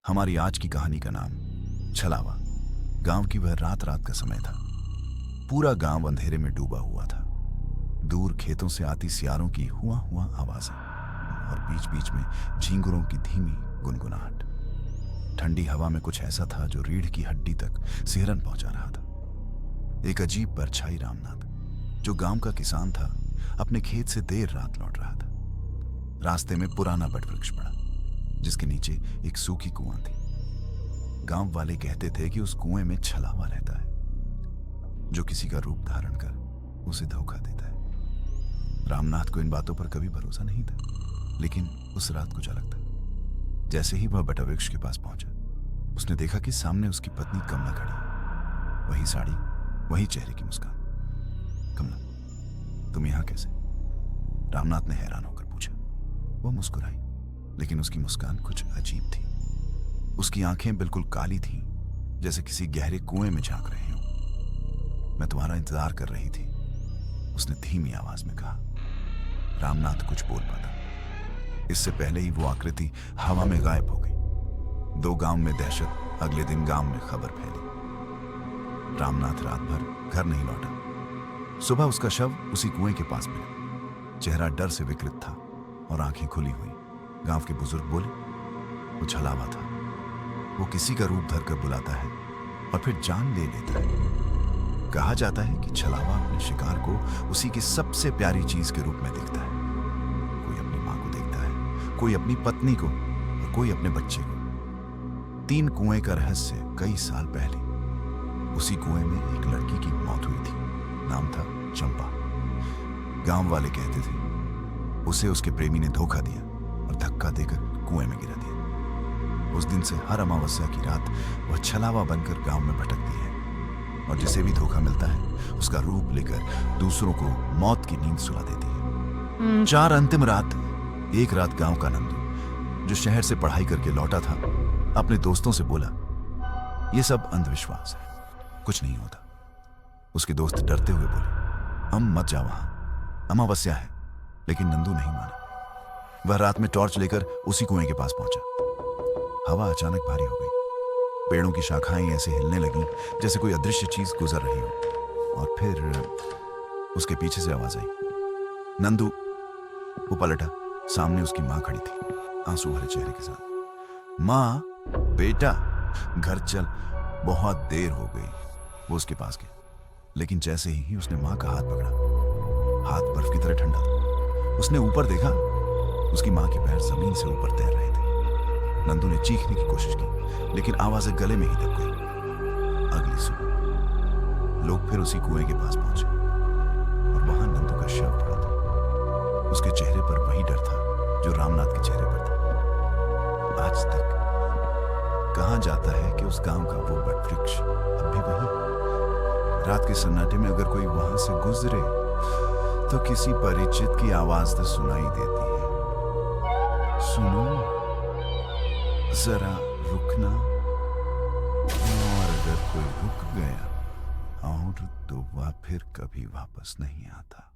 हमारी आज की कहानी का नाम छलावा। गांव की वह रात रात का समय था। पूरा गांव अंधेरे में डूबा हुआ था। दूर खेतों से आती सियारों की हुआ हुआ आवाजें और बीच बीच में झींगुरों की धीमी गुनगुनाहट। ठंडी हवा में कुछ ऐसा था जो रीढ़ की हड्डी तक सिहरन पहुंचा रहा था। एक अजीब परछाई रामनाथ, जो गांव का किसान था, अपने खेत से देर रात लौट रहा था। रास्ते में पुराना बटवृक्ष पड़ा, जिसके नीचे एक सूखी कुआं थी। गांव वाले कहते थे कि उस कुएं में छलावा रहता है, जो किसी का रूप धारण कर उसे धोखा देता है। रामनाथ को इन बातों पर कभी भरोसा नहीं था, लेकिन उस रात कुछ अलग था। जैसे ही वह बटवृक्ष के पास पहुंचा, उसने देखा कि सामने उसकी पत्नी कमला खड़ी है। वही साड़ी, वही चेहरे की मुस्कान। कमला, तुम यहां कैसे? रामनाथ ने हैरान होकर पूछा। वह मुस्कुराई, लेकिन उसकी मुस्कान कुछ अजीब थी। उसकी आंखें बिल्कुल काली थीं, जैसे किसी गहरे कुएं में झांक रहे हों। मैं तुम्हारा इंतजार कर रही थी, उसने धीमी आवाज में कहा। रामनाथ कुछ बोल पाता, इससे पहले ही वो आकृति हवा में गायब हो गई। 2 गांव में दहशत। अगले दिन गांव में खबर फैली। रामनाथ रात भर घर नहीं लौटा। सुबह उसका शव उसी कुएं के पास मिला। चेहरा डर से विकृत था और आंखें खुली हुई। गांव के बुजुर्ग बोले, वो छलावा था। वो किसी का रूप धरकर बुलाता है और फिर जान ले लेता है। कहा जाता है कि छलावा अपने शिकार को उसी की सबसे प्यारी चीज के रूप में देखता है। कोई अपनी मां को देखता है, कोई अपनी पत्नी को और कोई अपने बच्चे को। 3 कुएं का रहस्य। कई साल पहले उसी कुएं में एक लड़की की मौत हुई थी। नाम था चंपा। गांव वाले कहते थे उसे उसके प्रेमी ने धोखा दिया और धक्का देकर कुएं में गिरा दिया। उस दिन से हर अमावस्या की रात वह छलावा बनकर गांव में भटकती है और जिसे भी धोखा मिलता है, उसका रूप लेकर दूसरों को मौत की नींद सुला देती है। 4 अंतिम रात। एक रात गांव का नंदू, जो शहर से पढ़ाई करके लौटा था, अपने दोस्तों से बोला, यह सब अंधविश्वास है, कुछ नहीं होता। उसके दोस्त डरते हुए बोले, हम मत जाओ, वहां अमावस्या है। लेकिन नंदू नहीं माना। वह रात में टॉर्च लेकर उसी कुएं के पास पहुंचा। हवा अचानक भारी हो गई। पेड़ों की शाखाएं ऐसे हिलने लगीं जैसे कोई अदृश्य चीज गुजर रही हो। और फिर उसके पीछे से आवाज आई, नंदू। वो पलटा। सामने उसकी मां खड़ी थी, आंसू भरे चेहरे के साथ। मां, बेटा, घर चल, बहुत देर हो गई। वो उसके पास गया, लेकिन जैसे ही उसने मां का हाथ पकड़ा, हाथ बर्फ की तरह ठंडा था। उसने ऊपर देखा, उसकी मां के पैर जमीन से ऊपर तैर रहे थे। नंदू ने चीखने की कोशिश की, लेकिन आवाजें गले में ही दब गई। अगली सुबह लोग फिर उसी कुएं के पास पहुंचे और वहां नंदू का शव पड़ा था। उसके चेहरे पर वही डर था जो रामनाथ के चेहरे पर था। आज तक कहा जाता है कि उस गांव का वो बटवृक्ष अब भी वही। रात के सन्नाटे में अगर कोई वहां से गुजरे तो किसी परिचित की आवाज तो सुनाई देती है, सुनो, जरा रुकना। और अगर कोई रुक गया और तो वह फिर कभी वापस नहीं आता।